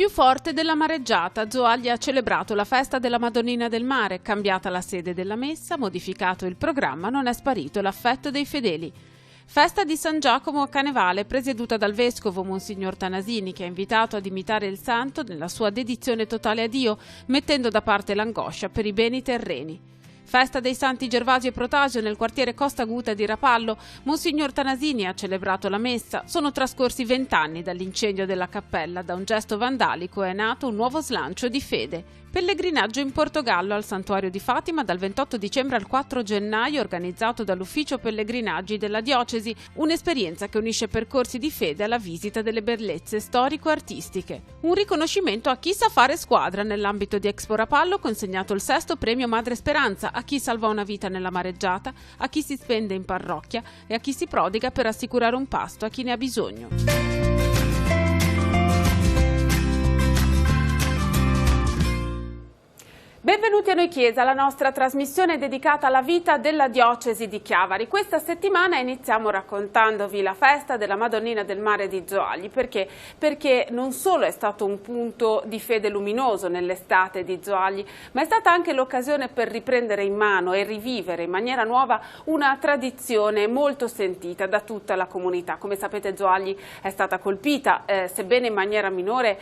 Più forte della mareggiata, Zoagli ha celebrato la festa della Madonnina del Mare, cambiata la sede della messa, modificato il programma, non è sparito l'affetto dei fedeli. Festa di San Giacomo a Canevale, presieduta dal vescovo Monsignor Tanasini, che ha invitato ad imitare il santo nella sua dedizione totale a Dio, mettendo da parte l'angoscia per i beni terreni. Festa dei Santi Gervasio e Protasio nel quartiere Costa Aguta di Rapallo. Monsignor Tanasini ha celebrato la messa. Sono trascorsi 20 anni dall'incendio della cappella. Da un gesto vandalico è nato un nuovo slancio di fede. Pellegrinaggio in Portogallo al Santuario di Fatima dal 28 dicembre al 4 gennaio, organizzato dall'Ufficio Pellegrinaggi della Diocesi, un'esperienza che unisce percorsi di fede alla visita delle bellezze storico-artistiche. Un riconoscimento a chi sa fare squadra nell'ambito di Expo Rapallo, consegnato il 6° premio Madre Speranza a chi salva una vita nella mareggiata, a chi si spende in parrocchia e a chi si prodiga per assicurare un pasto a chi ne ha bisogno. Benvenuti a Noi Chiesa, la nostra trasmissione dedicata alla vita della diocesi di Chiavari. Questa settimana iniziamo raccontandovi la festa della Madonnina del Mare di Zoagli. Perché non solo è stato un punto di fede luminoso nell'estate di Zoagli, ma è stata anche l'occasione per riprendere in mano e rivivere in maniera nuova una tradizione molto sentita da tutta la comunità. Come sapete, Zoagli è stata colpita, sebbene in maniera minore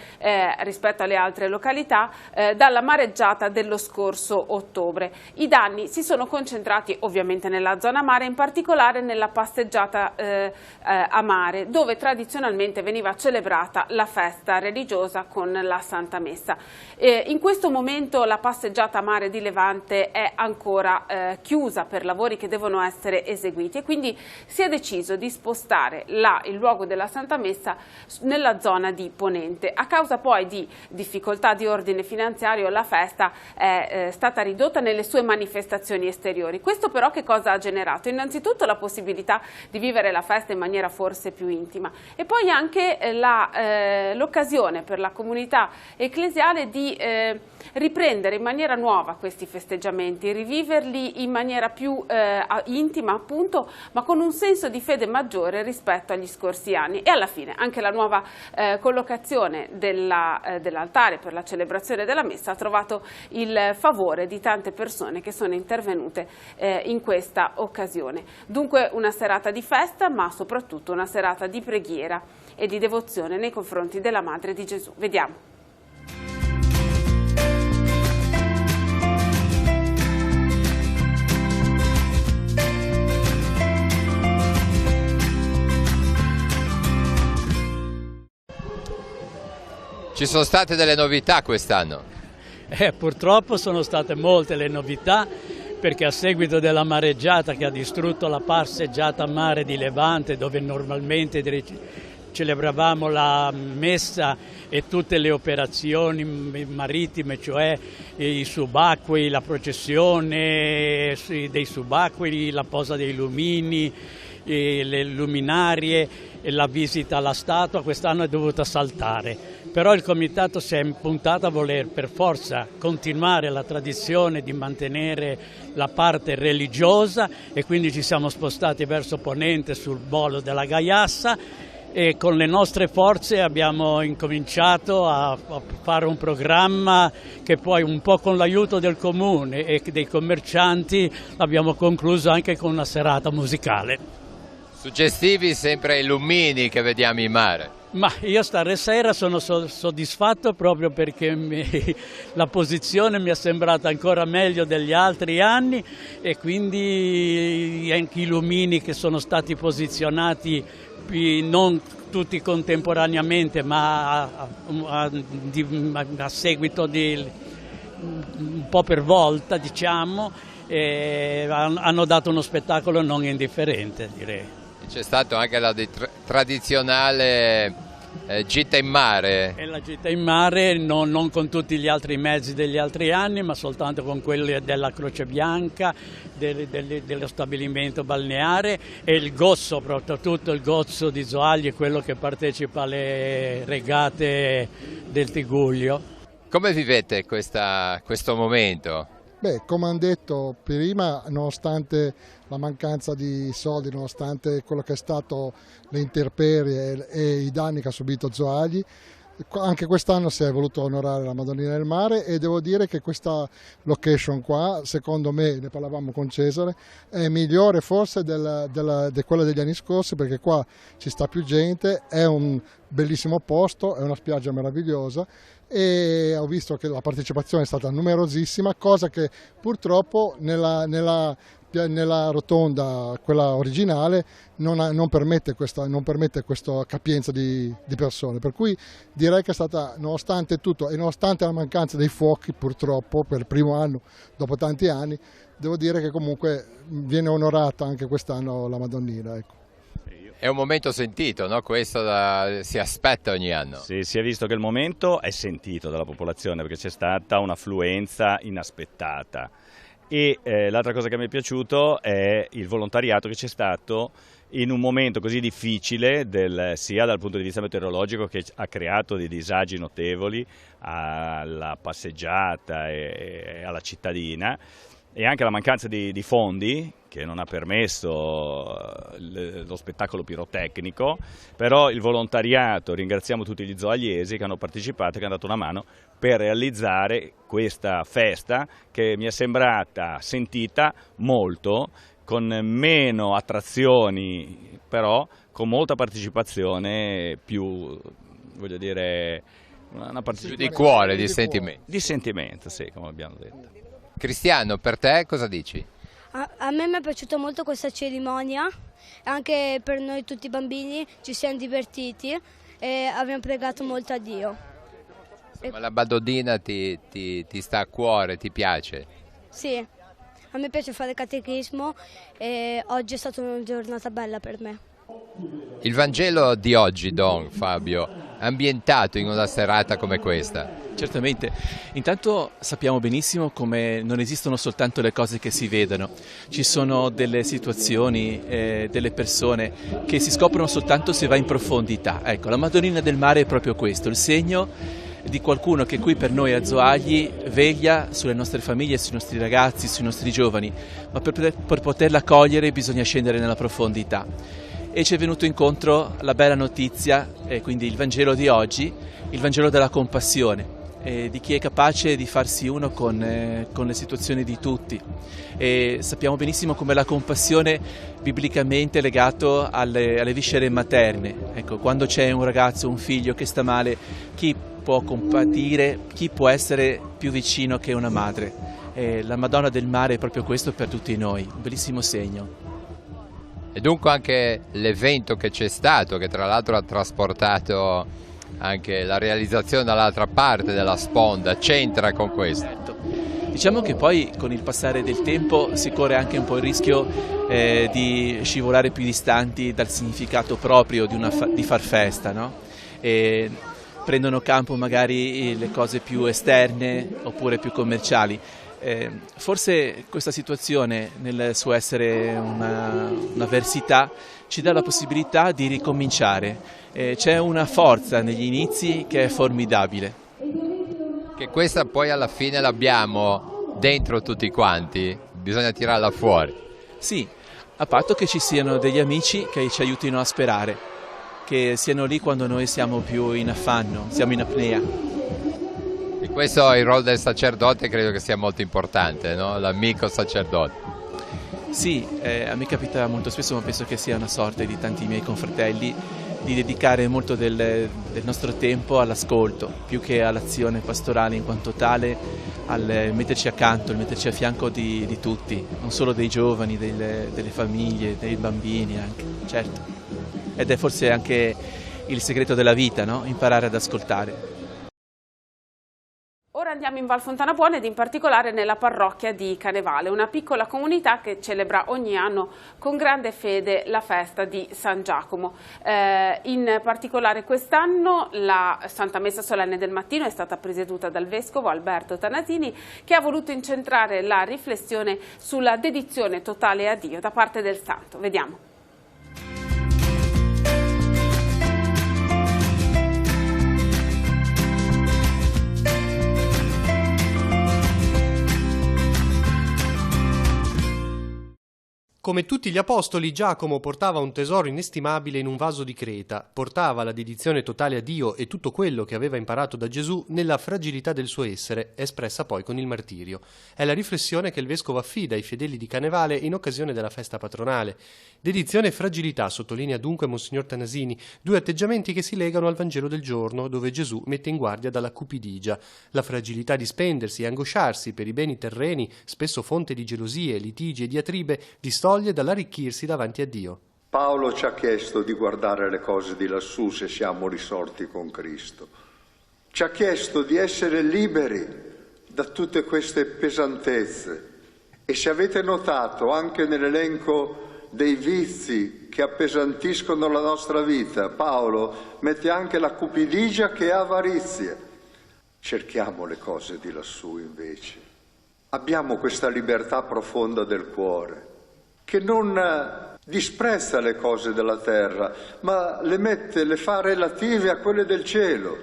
rispetto alle altre località, dalla mareggiata dello scorso ottobre. I danni si sono concentrati ovviamente nella zona mare, in particolare nella passeggiata a mare, dove tradizionalmente veniva celebrata la festa religiosa con la Santa Messa. In questo momento la passeggiata a mare di Levante è ancora chiusa per lavori che devono essere eseguiti e quindi si è deciso di spostare il luogo della Santa Messa nella zona di Ponente. A causa poi di difficoltà di ordine finanziario, la festa è stata ridotta nelle sue manifestazioni esteriori. Questo però che cosa ha generato? Innanzitutto la possibilità di vivere la festa in maniera forse più intima e poi anche l'occasione per la comunità ecclesiale di riprendere in maniera nuova questi festeggiamenti, riviverli in maniera più intima appunto, ma con un senso di fede maggiore rispetto agli scorsi anni. E alla fine anche la nuova collocazione dell'altare per la celebrazione della messa ha trovato il favore di tante persone che sono intervenute in questa occasione. Dunque una serata di festa, ma soprattutto una serata di preghiera e di devozione nei confronti della Madre di Gesù. Vediamo. Ci sono state delle novità quest'anno? Purtroppo sono state molte le novità, perché a seguito della mareggiata che ha distrutto la passeggiata a mare di Levante, dove normalmente celebravamo la messa e tutte le operazioni marittime, cioè i subacquei, la processione dei subacquei, la posa dei lumini, le luminarie e la visita alla statua, quest'anno è dovuta saltare. Però il comitato si è impuntato a voler per forza continuare la tradizione di mantenere la parte religiosa e quindi ci siamo spostati verso Ponente sul Bolo della Gaiassa e con le nostre forze abbiamo incominciato a fare un programma che poi un po' con l'aiuto del comune e dei commercianti abbiamo concluso anche con una serata musicale. Suggestivi sempre i lumini che vediamo in mare. Ma io stasera sono soddisfatto proprio perché la posizione mi è sembrata ancora meglio degli altri anni e quindi anche i lumini che sono stati posizionati non tutti contemporaneamente ma a seguito di un po' per volta, diciamo, hanno dato uno spettacolo non indifferente, direi. C'è stato anche la tradizionale gita in mare. E la gita in mare non con tutti gli altri mezzi degli altri anni, ma soltanto con quelli della Croce Bianca, dello stabilimento balneare e il gozzo, soprattutto il gozzo di Zoagli, quello che partecipa alle regate del Tigullio. Come vivete questo momento? Beh, come hanno detto prima, nonostante la mancanza di soldi, nonostante quello che è stato le intemperie e i danni che ha subito Zoagli, Anche quest'anno si è voluto onorare la Madonnina del Mare e devo dire che questa location qua, secondo me, ne parlavamo con Cesare, è migliore forse di quella degli anni scorsi, perché qua ci sta più gente, è un bellissimo posto, è una spiaggia meravigliosa e ho visto che la partecipazione è stata numerosissima, cosa che purtroppo nella rotonda, quella originale, non permette questa capienza di persone, per cui direi che è stata, nonostante tutto e nonostante la mancanza dei fuochi purtroppo per il primo anno dopo tanti anni, devo dire che comunque viene onorata anche quest'anno la Madonnina, ecco. È un momento sentito, no? Questo si aspetta ogni anno. Sì, si è visto che il momento è sentito dalla popolazione perché c'è stata un'affluenza inaspettata. E l'altra cosa che mi è piaciuto è il volontariato che c'è stato in un momento così difficile, sia dal punto di vista meteorologico, che ha creato dei disagi notevoli alla passeggiata e alla cittadina, e anche la mancanza di fondi che non ha permesso lo spettacolo pirotecnico, però il volontariato, ringraziamo tutti gli zoagliesi che hanno partecipato e che hanno dato una mano per realizzare questa festa che mi è sembrata sentita molto, con meno attrazioni, però con molta partecipazione, più, voglio dire, una partecipazione di cuore, di sentimento. Di sentimento, sì, come abbiamo detto. Cristiano, per te cosa dici? A me mi è piaciuta molto questa cerimonia, anche per noi tutti i bambini ci siamo divertiti e abbiamo pregato molto a Dio. Ma la Madonnina ti sta a cuore, ti piace? Sì, a me piace fare catechismo e oggi è stata una giornata bella per me. Il Vangelo di oggi, Don Fabio, ambientato in una serata come questa. Certamente, intanto sappiamo benissimo come non esistono soltanto le cose che si vedono, ci sono delle situazioni, delle persone che si scoprono soltanto se va in profondità. Ecco, la Madonnina del Mare è proprio questo, il segno di qualcuno che qui per noi a Zoagli veglia sulle nostre famiglie, sui nostri ragazzi, sui nostri giovani, ma per poterla cogliere bisogna scendere nella profondità. E ci è venuto incontro la bella notizia, quindi il Vangelo di oggi, il Vangelo della compassione, di chi è capace di farsi uno con le situazioni di tutti. E sappiamo benissimo come la compassione biblicamente è legato alle viscere materne. Ecco, quando c'è un ragazzo, un figlio che sta male, chi può compatire, chi può essere più vicino che una madre? La Madonna del Mare è proprio questo per tutti noi, un bellissimo segno. E dunque anche l'evento che c'è stato, che tra l'altro ha trasportato anche la realizzazione dall'altra parte della sponda, c'entra con questo. Diciamo che poi con il passare del tempo si corre anche un po' il rischio di scivolare più distanti dal significato proprio di far festa, no? E prendono campo magari le cose più esterne oppure più commerciali. Forse questa situazione, nel suo essere un'avversità, ci dà la possibilità di ricominciare. C'è una forza negli inizi che è formidabile. Che questa poi alla fine l'abbiamo dentro tutti quanti, bisogna tirarla fuori. Sì, a patto che ci siano degli amici che ci aiutino a sperare, che siano lì quando noi siamo più in affanno, siamo in apnea. E questo il ruolo del sacerdote credo che sia molto importante, no? L'amico sacerdote. Sì, a me capita molto spesso, ma penso che sia una sorte di tanti miei confratelli, di dedicare molto del nostro tempo all'ascolto, più che all'azione pastorale in quanto tale, al metterci accanto, al metterci a fianco di tutti, non solo dei giovani, delle famiglie, dei bambini anche, certo. Ed è forse anche il segreto della vita, no? Imparare ad ascoltare. Ora andiamo in Val Fontana Buona ed in particolare nella parrocchia di Canevale, una piccola comunità che celebra ogni anno con grande fede la festa di San Giacomo. In particolare quest'anno la Santa Messa Solenne del mattino è stata presieduta dal Vescovo Alberto Tanasini, che ha voluto incentrare la riflessione sulla dedizione totale a Dio da parte del Santo. Vediamo. Come tutti gli apostoli, Giacomo portava un tesoro inestimabile in un vaso di creta, portava la dedizione totale a Dio e tutto quello che aveva imparato da Gesù nella fragilità del suo essere, espressa poi con il martirio. È la riflessione che il vescovo affida ai fedeli di Canevale in occasione della festa patronale. Dedizione e fragilità, sottolinea dunque Monsignor Tanasini, due atteggiamenti che si legano al Vangelo del giorno, dove Gesù mette in guardia dalla cupidigia, la fragilità di spendersi e angosciarsi per i beni terreni, spesso fonte di gelosie, litigi e diatribe, distoglie dall'arricchirsi davanti a Dio. Paolo ci ha chiesto di guardare le cose di lassù se siamo risorti con Cristo. Ci ha chiesto di essere liberi da tutte queste pesantezze. E se avete notato anche nell'elenco dei vizi che appesantiscono la nostra vita, Paolo mette anche la cupidigia che è avarizia. Cerchiamo le cose di lassù invece. Abbiamo questa libertà profonda del cuore che non disprezza le cose della terra, ma le fa relative a quelle del cielo.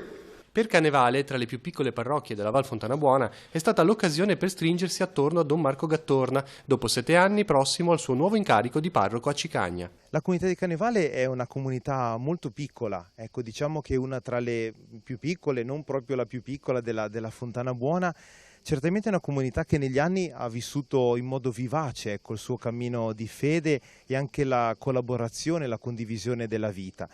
Per Canevale, tra le più piccole parrocchie della Val Fontana Buona, è stata l'occasione per stringersi attorno a Don Marco Gattorna, dopo 7 anni prossimo al suo nuovo incarico di parroco a Cicagna. La comunità di Canevale è una comunità molto piccola, ecco, diciamo che è una tra le più piccole, non proprio la più piccola della Fontana Buona. Certamente è una comunità che negli anni ha vissuto in modo vivace, ecco, il suo cammino di fede e anche la collaborazione, la condivisione della vita.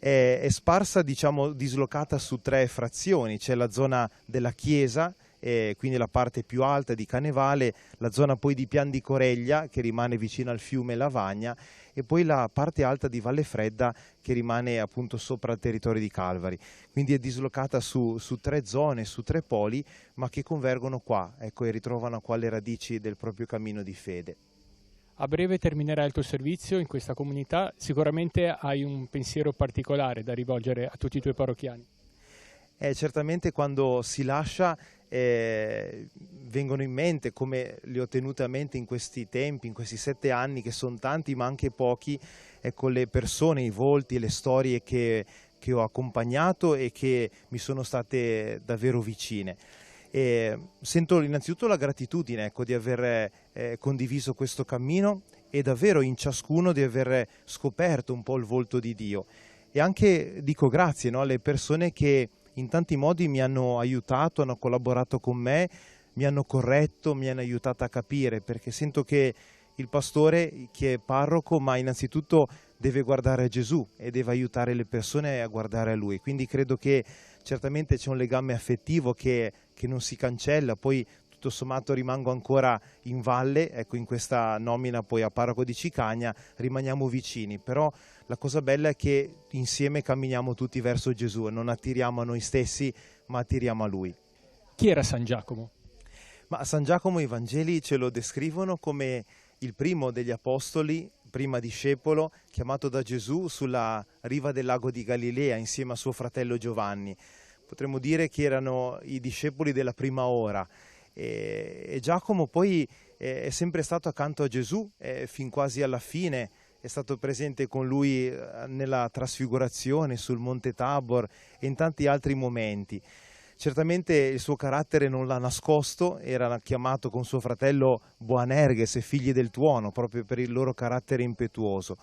È sparsa, diciamo, dislocata su 3 frazioni. C'è la zona della chiesa, quindi la parte più alta di Canevale, la zona poi di Pian di Coreglia che rimane vicino al fiume Lavagna e poi la parte alta di Valle Fredda che rimane appunto sopra il territorio di Calvari. Quindi è dislocata su 3 zone, su 3 poli, ma che convergono qua, ecco, e ritrovano qua le radici del proprio cammino di fede. A breve terminerai il tuo servizio in questa comunità, sicuramente hai un pensiero particolare da rivolgere a tutti i tuoi parrocchiani. Certamente quando si lascia vengono in mente, come li ho tenute a mente in questi tempi, in questi 7 anni che sono tanti ma anche pochi, ecco, le persone, i volti, le storie che ho accompagnato e che mi sono state davvero vicine. Sento innanzitutto la gratitudine, ecco, di aver condiviso questo cammino e davvero in ciascuno di aver scoperto un po' il volto di Dio e anche dico grazie, no, alle persone che in tanti modi mi hanno aiutato, hanno collaborato con me, mi hanno corretto, mi hanno aiutato a capire, perché sento che il pastore che è parroco ma innanzitutto deve guardare a Gesù e deve aiutare le persone a guardare a Lui, quindi credo che certamente c'è un legame affettivo che non si cancella, poi tutto sommato rimango ancora in valle, ecco, in questa nomina poi a parroco di Cicagna, rimaniamo vicini, però la cosa bella è che insieme camminiamo tutti verso Gesù e non attiriamo a noi stessi ma attiriamo a Lui. Chi era San Giacomo? Ma San Giacomo i Vangeli ce lo descrivono come il primo degli apostoli, prima discepolo, chiamato da Gesù sulla riva del lago di Galilea insieme a suo fratello Giovanni. Potremmo dire che erano i discepoli della prima ora. E Giacomo poi è sempre stato accanto a Gesù fin quasi alla fine, è stato presente con lui nella trasfigurazione sul Monte Tabor e in tanti altri momenti. Certamente il suo carattere non l'ha nascosto, era chiamato con suo fratello Boanerges e figli del tuono, proprio per il loro carattere impetuoso.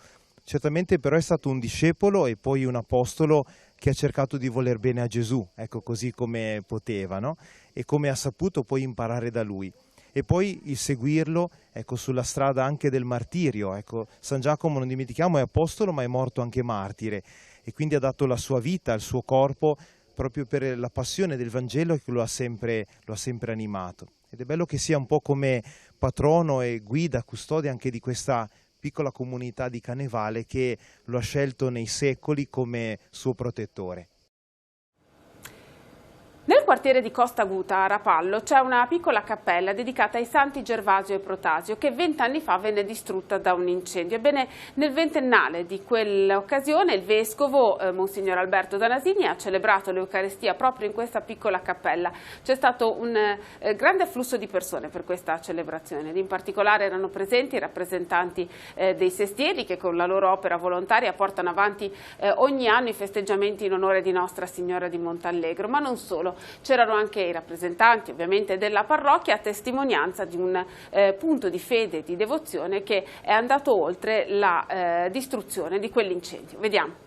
Certamente però è stato un discepolo e poi un apostolo che ha cercato di voler bene a Gesù, ecco, così come poteva, no? E come ha saputo poi imparare da lui. E poi il seguirlo, ecco, sulla strada anche del martirio, ecco, San Giacomo, non dimentichiamo, è apostolo ma è morto anche martire e quindi ha dato la sua vita, il suo corpo, proprio per la passione del Vangelo che lo ha sempre animato. Ed è bello che sia un po' come patrono e guida, custode anche di questa piccola comunità di Canevale che lo ha scelto nei secoli come suo protettore. Nel quartiere di Costa Aguta, a Rapallo, c'è una piccola cappella dedicata ai santi Gervasio e Protasio che 20 anni fa venne distrutta da un incendio. Ebbene, nel ventennale di quell'occasione il vescovo, Monsignor Alberto Tanasini, ha celebrato l'Eucaristia proprio in questa piccola cappella. C'è stato un grande afflusso di persone per questa celebrazione. In particolare erano presenti i rappresentanti dei sestieri che con la loro opera volontaria portano avanti ogni anno i festeggiamenti in onore di Nostra Signora di Montallegro, ma non solo. c'erano anche i rappresentanti ovviamente della parrocchia, a testimonianza di un punto di fede e di devozione che è andato oltre la distruzione di quell'incendio. Vediamo.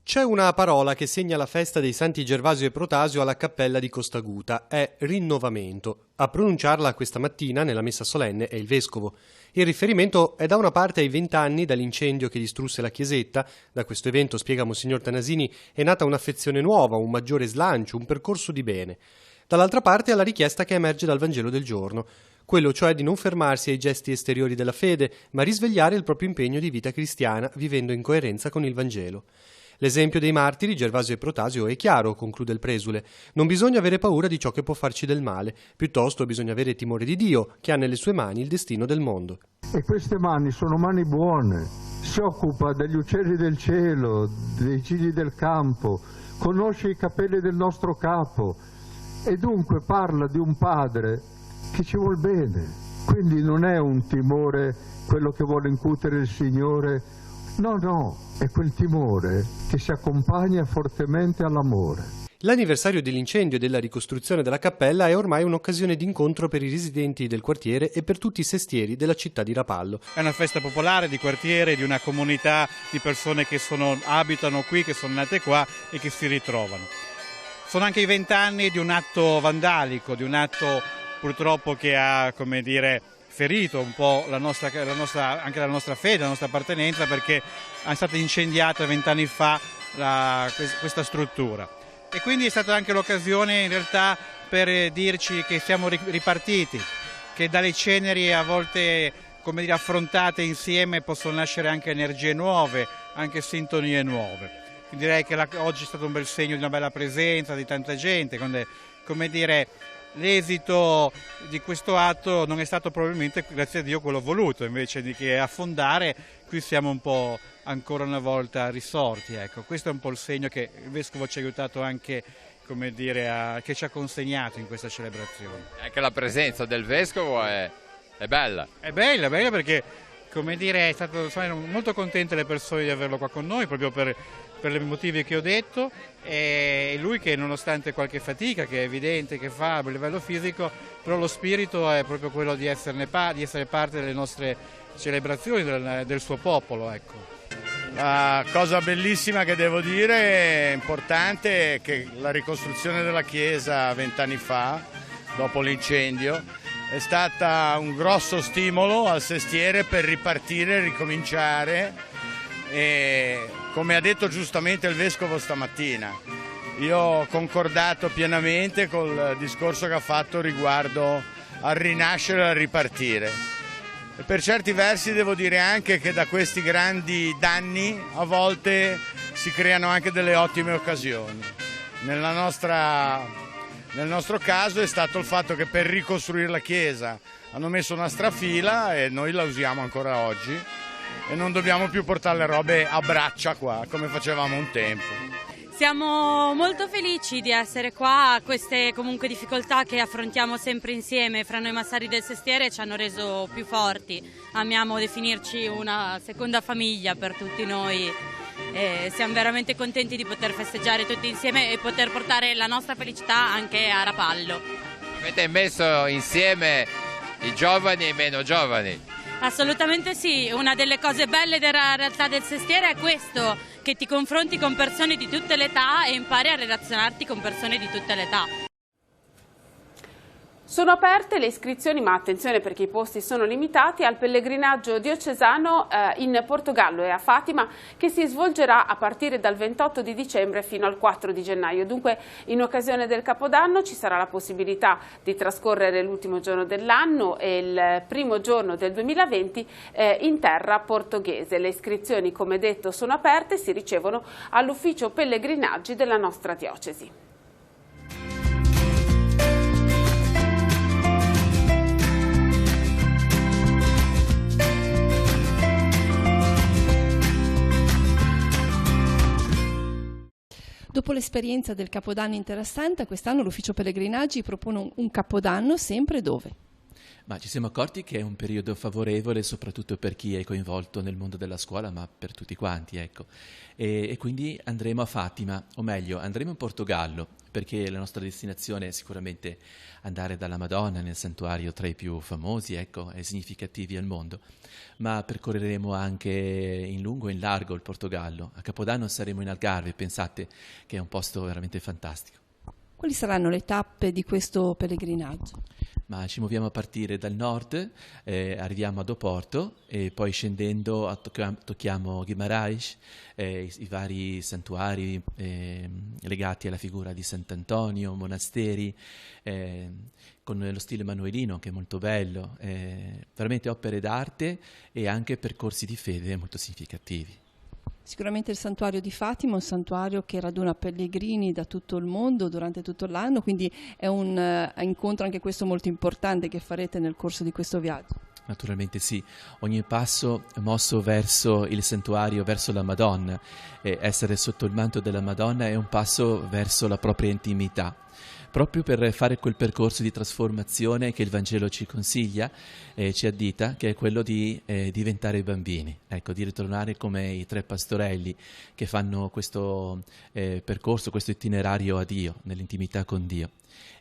C'è una parola che segna la festa dei Santi Gervasio e Protasio alla cappella di Costaguta, è rinnovamento. A pronunciarla questa mattina nella messa solenne è il vescovo. Il riferimento è da una parte ai 20 anni dall'incendio che distrusse la chiesetta. Da questo evento, spiega Monsignor Tanasini, è nata un'affezione nuova, un maggiore slancio, un percorso di bene. Dall'altra parte alla richiesta che emerge dal Vangelo del giorno, quello cioè di non fermarsi ai gesti esteriori della fede, ma risvegliare il proprio impegno di vita cristiana vivendo in coerenza con il Vangelo. L'esempio dei martiri, Gervasio e Protasio, è chiaro, conclude il presule. Non bisogna avere paura di ciò che può farci del male, piuttosto bisogna avere timore di Dio, che ha nelle sue mani il destino del mondo. E queste mani sono mani buone, si occupa degli uccelli del cielo, dei cigli del campo, conosce i capelli del nostro capo e dunque parla di un padre che ci vuol bene. Quindi non è un timore quello che vuole incutere il Signore. No, è quel timore che si accompagna fortemente all'amore. L'anniversario dell'incendio e della ricostruzione della cappella è ormai un'occasione d'incontro per i residenti del quartiere e per tutti i sestieri della città di Rapallo. È una festa popolare di quartiere, di una comunità di persone che abitano qui, che sono nate qua e che si ritrovano. Sono anche i 20 anni di un atto vandalico, di un atto purtroppo che ha, come dire, ferito un po' anche la nostra fede, la nostra appartenenza, perché è stata incendiata 20 anni fa questa struttura. E quindi è stata anche l'occasione in realtà per dirci che siamo ripartiti, che dalle ceneri a volte, come dire, affrontate insieme possono nascere anche energie nuove, anche sintonie nuove. Quindi direi che oggi è stato un bel segno di una bella presenza di tanta gente, come dire. L'esito di questo atto non è stato probabilmente, grazie a Dio, quello voluto, invece di che affondare, qui siamo un po' ancora una volta risorti. Ecco, questo è un po' il segno che il Vescovo ci ha aiutato anche, come dire, che ci ha consegnato in questa celebrazione. Anche la presenza del Vescovo è bella. È bella perché, come dire, sono molto contente le persone di averlo qua con noi, proprio per i motivi che ho detto, e lui che nonostante qualche fatica che è evidente che fa a livello fisico, però lo spirito è proprio quello di essere parte delle nostre celebrazioni, del suo popolo. Ecco. La cosa bellissima che devo dire, importante, è che la ricostruzione della chiesa 20 anni fa, dopo l'incendio, è stata un grosso stimolo al sestiere per ripartire, ricominciare. E come ha detto giustamente il Vescovo stamattina, io ho concordato pienamente col discorso che ha fatto riguardo al rinascere e al ripartire. E per certi versi devo dire anche che da questi grandi danni a volte si creano anche delle ottime occasioni. Nel nostro caso è stato il fatto che per ricostruire la chiesa hanno messo una strafila e noi la usiamo ancora oggi. E non dobbiamo più portare le robe a braccia qua, come facevamo un tempo. Siamo molto felici di essere qua, queste comunque difficoltà che affrontiamo sempre insieme fra noi massari del sestiere ci hanno reso più forti. Amiamo definirci una seconda famiglia per tutti noi e siamo veramente contenti di poter festeggiare tutti insieme e poter portare la nostra felicità anche a Rapallo. Avete messo insieme i giovani e i meno giovani? Assolutamente sì, una delle cose belle della realtà del sestiere è questo, che ti confronti con persone di tutte le età e impari a relazionarti con persone di tutte le età. Sono aperte le iscrizioni, ma attenzione perché i posti sono limitati, al pellegrinaggio diocesano in Portogallo e a Fatima, che si svolgerà a partire dal 28 di dicembre fino al 4 di gennaio. Dunque in occasione del Capodanno ci sarà la possibilità di trascorrere l'ultimo giorno dell'anno e il primo giorno del 2020 in terra portoghese. Le iscrizioni, come detto, sono aperte e si ricevono all'ufficio pellegrinaggi della nostra diocesi. Dopo l'esperienza del Capodanno in Terra Santa, quest'anno l'Ufficio Pellegrinaggi propone un Capodanno sempre dove? Ma ci siamo accorti che è un periodo favorevole soprattutto per chi è coinvolto nel mondo della scuola, ma per tutti quanti, ecco. E quindi andremo a Fatima, o meglio, andremo in Portogallo, perché la nostra destinazione è sicuramente andare dalla Madonna nel santuario tra i più famosi, ecco, e significativi al mondo. Ma percorreremo anche in lungo e in largo il Portogallo. A Capodanno saremo in Algarve, pensate che è un posto veramente fantastico. Quali saranno le tappe di questo pellegrinaggio? Ma ci muoviamo a partire dal nord, arriviamo ad Oporto e poi scendendo tocchiamo Guimarães, i vari santuari legati alla figura di Sant'Antonio, monasteri, con lo stile manuelino che è molto bello, veramente opere d'arte e anche percorsi di fede molto significativi. Sicuramente il santuario di Fatima è un santuario che raduna pellegrini da tutto il mondo durante tutto l'anno, quindi è un incontro anche questo molto importante che farete nel corso di questo viaggio. Naturalmente sì, ogni passo mosso verso il santuario, verso la Madonna, essere sotto il manto della Madonna è un passo verso la propria intimità. Proprio per fare quel percorso di trasformazione che il Vangelo ci consiglia, ci addita, che è quello di diventare bambini, ecco, di ritornare come i 3 pastorelli che fanno questo percorso, questo itinerario a Dio, nell'intimità con Dio.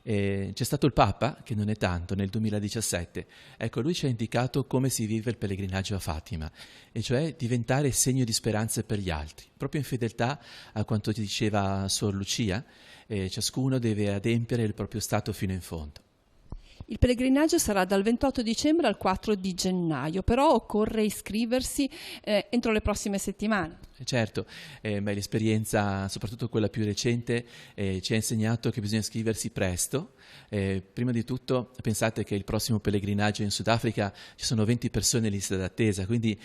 C'è stato il Papa, che non è tanto, nel 2017, ecco, lui ci ha indicato come si vive il pellegrinaggio a Fatima, e cioè diventare segno di speranza per gli altri, proprio in fedeltà a quanto ti diceva Suor Lucia. Ciascuno deve adempiere il proprio stato fino in fondo. Il pellegrinaggio sarà dal 28 dicembre al 4 di gennaio, però occorre iscriversi entro le prossime settimane. Certo, ma l'esperienza, soprattutto quella più recente, ci ha insegnato che bisogna iscriversi presto. Prima di tutto pensate che il prossimo pellegrinaggio in Sudafrica ci sono 20 persone in lista d'attesa, quindi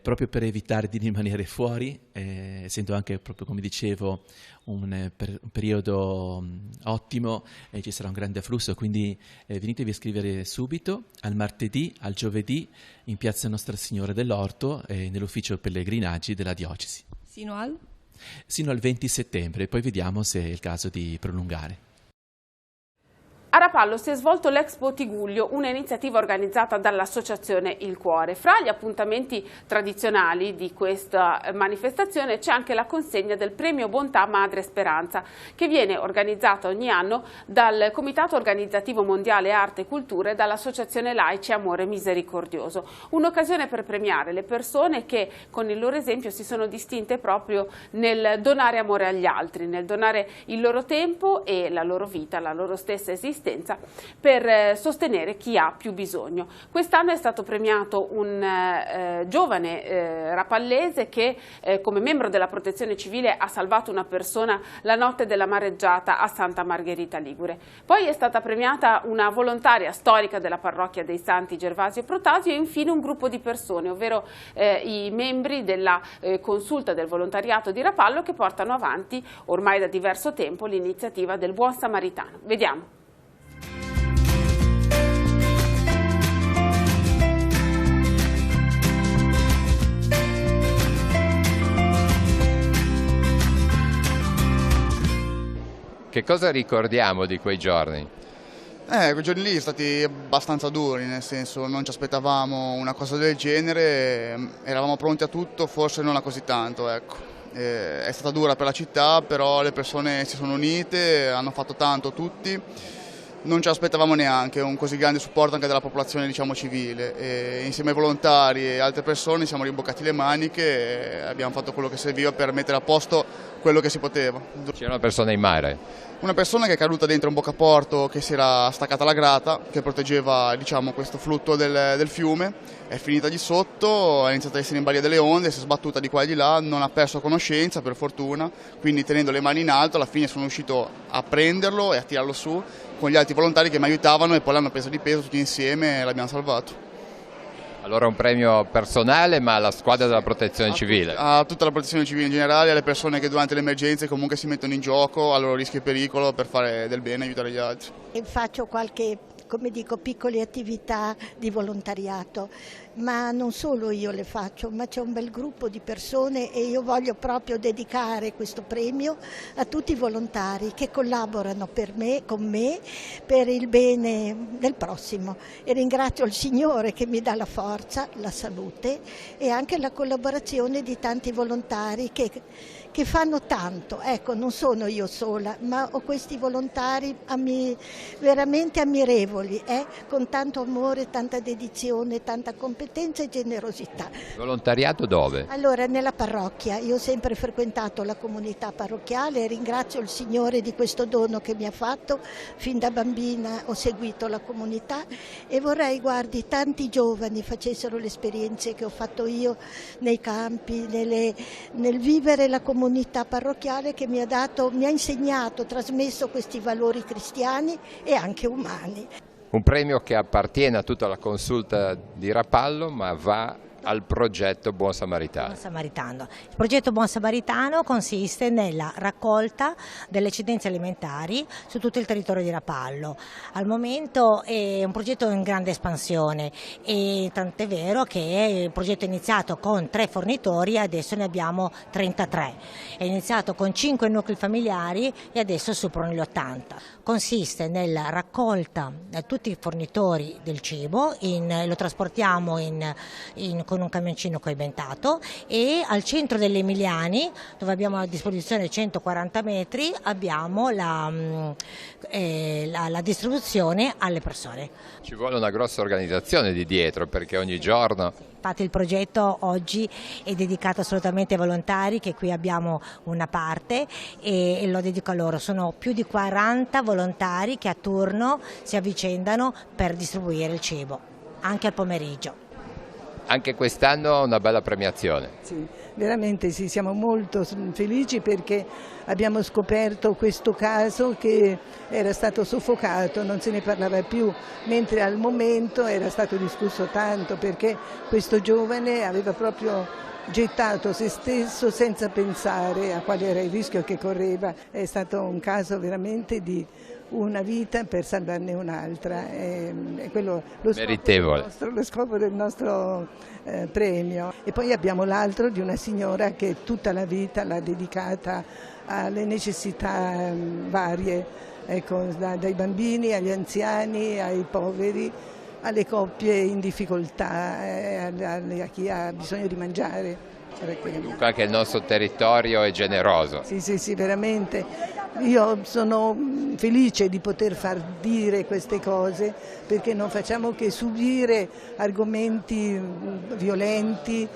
proprio per evitare di rimanere fuori, essendo anche proprio come dicevo un periodo ottimo, ci sarà un grande afflusso, quindi venitevi a iscrivere subito, al martedì, al giovedì, in piazza Nostra Signora dell'Orto, nell'ufficio pellegrinaggi della diocesi. Sino al 20 settembre, poi vediamo se è il caso di prolungare. A Rapallo si è svolto l'Expo Tigullio, un'iniziativa organizzata dall'associazione Il Cuore. Fra gli appuntamenti tradizionali di questa manifestazione c'è anche la consegna del Premio Bontà Madre Speranza, che viene organizzata ogni anno dal Comitato Organizzativo Mondiale Arte e Cultura e dall'Associazione Laici Amore Misericordioso. Un'occasione per premiare le persone che con il loro esempio si sono distinte proprio nel donare amore agli altri, nel donare il loro tempo e la loro vita, la loro stessa esistenza, per sostenere chi ha più bisogno. Quest'anno è stato premiato un giovane rapallese che come membro della Protezione Civile ha salvato una persona la notte della mareggiata a Santa Margherita Ligure. Poi è stata premiata una volontaria storica della parrocchia dei Santi Gervasio e Protasio e infine un gruppo di persone, ovvero i membri della consulta del volontariato di Rapallo, che portano avanti ormai da diverso tempo l'iniziativa del Buon Samaritano. Vediamo. Che cosa ricordiamo di quei giorni? Quei giorni lì sono stati abbastanza duri, nel senso non ci aspettavamo una cosa del genere, eravamo pronti a tutto, forse non a così tanto, ecco. È stata dura per la città, però le persone si sono unite, hanno fatto tanto tutti, non ci aspettavamo neanche un così grande supporto anche della popolazione, diciamo, civile. E insieme ai volontari e altre persone siamo rimboccati le maniche e abbiamo fatto quello che serviva per mettere a posto quello che si poteva. C'era una persona in mare? Una persona che è caduta dentro un boccaporto che si era staccata la grata, che proteggeva, diciamo, questo flutto del fiume, è finita di sotto, ha iniziato a essere in balia delle onde, si è sbattuta di qua e di là, non ha perso conoscenza per fortuna, quindi tenendo le mani in alto alla fine sono riuscito a prenderlo e a tirarlo su con gli altri volontari che mi aiutavano e poi l'hanno preso di peso tutti insieme e l'abbiamo salvato. Allora un premio personale, ma alla squadra della Protezione Civile? A tutta la Protezione Civile in generale, alle persone che durante le emergenze comunque si mettono in gioco a loro rischio e pericolo per fare del bene e aiutare gli altri. Faccio qualche come dico, piccole attività di volontariato, ma non solo io le faccio, ma c'è un bel gruppo di persone e io voglio proprio dedicare questo premio a tutti i volontari che collaborano con me per il bene del prossimo, e ringrazio il Signore che mi dà la forza, la salute e anche la collaborazione di tanti volontari che fanno tanto. Ecco, non sono io sola, ma ho questi volontari veramente ammirevoli, con tanto amore, tanta dedizione, tanta competenza e generosità. Volontariato dove? Allora, nella parrocchia, io ho sempre frequentato la comunità parrocchiale e ringrazio il Signore di questo dono che mi ha fatto. Fin da bambina ho seguito la comunità e vorrei, guardi, tanti giovani facessero le esperienze che ho fatto io nei campi, nel vivere la comunità parrocchiale che mi ha insegnato, trasmesso questi valori cristiani e anche umani. Un premio che appartiene a tutta la consulta di Rapallo, ma va al progetto Buon Samaritano. Il progetto Buon Samaritano consiste nella raccolta delle eccedenze alimentari su tutto il territorio di Rapallo. Al momento è un progetto in grande espansione, e tant'è vero che il progetto è iniziato con 3 fornitori e adesso ne abbiamo 33. È iniziato con 5 nuclei familiari e adesso superano gli 80. Consiste nella raccolta da tutti i fornitori del cibo, lo trasportiamo con un camioncino coibentato, e al centro degli Emiliani, dove abbiamo a disposizione 140 metri, abbiamo la distribuzione alle persone. Ci vuole una grossa organizzazione di dietro, perché ogni giorno... Infatti il progetto oggi è dedicato assolutamente ai volontari, che qui abbiamo una parte e lo dedico a loro. Sono più di 40 volontari che a turno si avvicendano per distribuire il cibo, anche al pomeriggio. Anche quest'anno una bella premiazione. Sì, veramente sì, siamo molto felici perché abbiamo scoperto questo caso che era stato soffocato, non se ne parlava più, mentre al momento era stato discusso tanto, perché questo giovane aveva proprio gettato se stesso senza pensare a quale era il rischio che correva. È stato un caso veramente di una vita per salvarne un'altra, è quello lo scopo del nostro premio. E poi abbiamo l'altro di una signora che tutta la vita l'ha dedicata alle necessità varie, ecco, dai bambini agli anziani, ai poveri, alle coppie in difficoltà, a chi ha bisogno di mangiare. Dunque anche il nostro territorio è generoso. Sì, veramente. Io sono felice di poter far dire queste cose, perché non facciamo che subire argomenti violenti,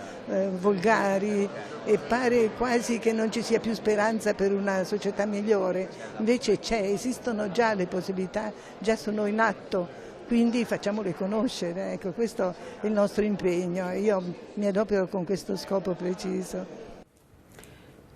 volgari, e pare quasi che non ci sia più speranza per una società migliore. Invece esistono già le possibilità, già sono in atto. Quindi facciamole conoscere, ecco, questo è il nostro impegno, io mi adopero con questo scopo preciso.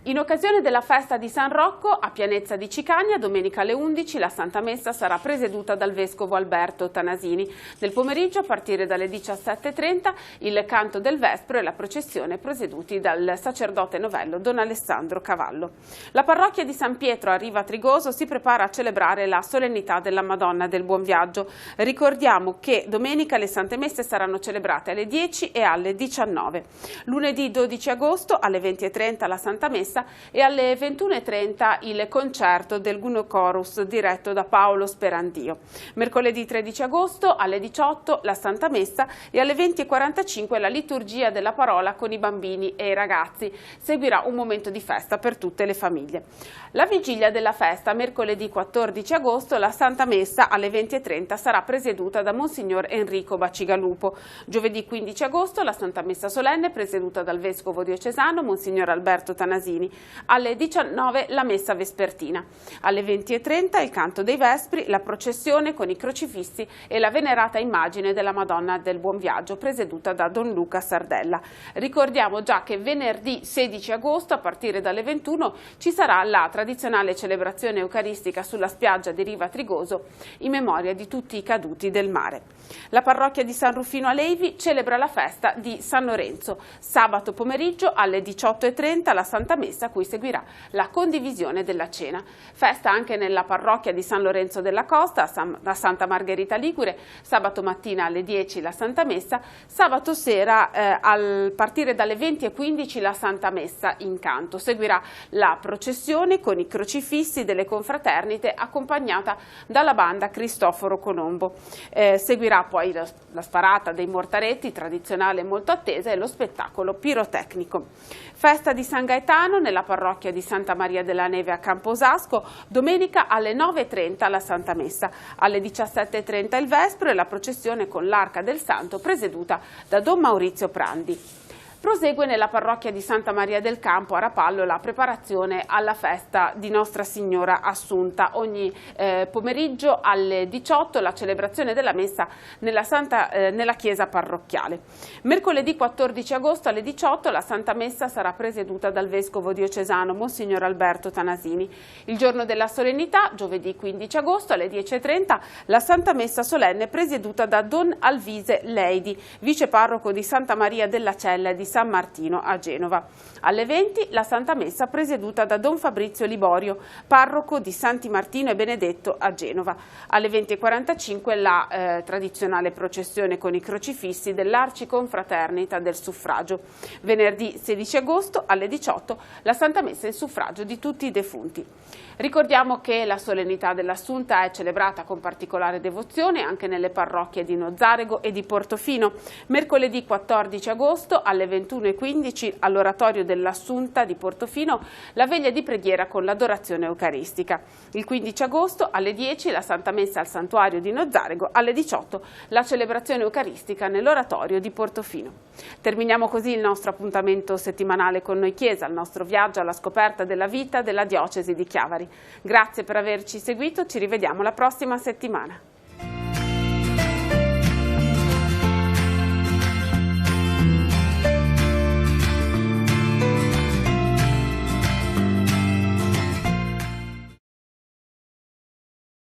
In occasione della festa di San Rocco a Pianezza di Cicagna, domenica alle 11, la Santa Messa sarà presieduta dal Vescovo Alberto Tanasini. Nel pomeriggio, a partire dalle 17:30, il canto del Vespro e la processione presieduti dal sacerdote novello Don Alessandro Cavallo. La parrocchia di San Pietro a Riva Trigoso si prepara a celebrare la solennità della Madonna del Buon Viaggio. Ricordiamo che domenica le Sante Messe saranno celebrate alle 10 e alle 19. Lunedì 12 agosto alle 20:30 la Santa Messa e alle 21:30 il concerto del Gunocorus diretto da Paolo Sperandio. Mercoledì 13 agosto alle 18 la Santa Messa e alle 20:45 la liturgia della parola con i bambini e i ragazzi. Seguirà un momento di festa per tutte le famiglie. La vigilia della festa, mercoledì 14 agosto, la Santa Messa alle 20:30 sarà presieduta da Monsignor Enrico Bacigalupo. Giovedì 15 agosto la Santa Messa solenne presieduta dal Vescovo diocesano Monsignor Alberto Tanasini. Alle 19 la messa vespertina. Alle 20:30 il canto dei Vespri, la processione con i crocifissi e la venerata immagine della Madonna del Buon Viaggio presieduta da Don Luca Sardella. Ricordiamo già che venerdì 16 agosto a partire dalle 21 ci sarà la tradizionale celebrazione eucaristica sulla spiaggia di Riva Trigoso in memoria di tutti i caduti del mare. La parrocchia di San Rufino a Levi celebra la festa di San Lorenzo. Sabato pomeriggio alle 18:30 la Santa Messa Messa, a cui seguirà la condivisione della cena. Festa anche nella parrocchia di San Lorenzo della Costa, a Santa Margherita Ligure, sabato mattina alle 10 la Santa Messa, sabato sera a partire dalle 20:15 la Santa Messa in canto. Seguirà la processione con i crocifissi delle confraternite accompagnata dalla banda Cristoforo Colombo. Seguirà poi la sparata dei mortaretti, tradizionale e molto attesa, e lo spettacolo pirotecnico. Festa di San Gaetano nella parrocchia di Santa Maria della Neve a Camposasco, domenica alle 9:30 la Santa Messa, alle 17:30 il Vespro e la processione con l'Arca del Santo presieduta da Don Maurizio Prandi. Prosegue nella parrocchia di Santa Maria del Campo a Rapallo la preparazione alla festa di Nostra Signora Assunta. Ogni pomeriggio alle 18 la celebrazione della messa nella chiesa parrocchiale. Mercoledì 14 agosto alle 18 la Santa Messa sarà presieduta dal Vescovo diocesano Monsignor Alberto Tanasini. Il giorno della solennità, giovedì 15 agosto alle 10:30, la Santa Messa solenne presieduta da Don Alvise Leidi, viceparroco di Santa Maria della Cella e di San Martino a Genova. Alle 20 la Santa Messa presieduta da Don Fabrizio Liborio, parroco di Santi Martino e Benedetto a Genova. Alle 20:45 la tradizionale processione con i crocifissi dell'Arciconfraternita del Suffragio. Venerdì 16 agosto alle 18 la Santa Messa in suffragio di tutti i defunti. Ricordiamo che la solennità dell'Assunta è celebrata con particolare devozione anche nelle parrocchie di Nozzarego e di Portofino. Mercoledì 14 agosto alle 21:15 all'oratorio dell'Assunta di Portofino la veglia di preghiera con l'adorazione eucaristica. Il 15 agosto alle 10 la Santa Messa al Santuario di Nozzarego, alle 18 la celebrazione eucaristica nell'oratorio di Portofino. Terminiamo così il nostro appuntamento settimanale con Noi Chiesa, il nostro viaggio alla scoperta della vita della diocesi di Chiavari. Grazie per averci seguito, ci rivediamo la prossima settimana.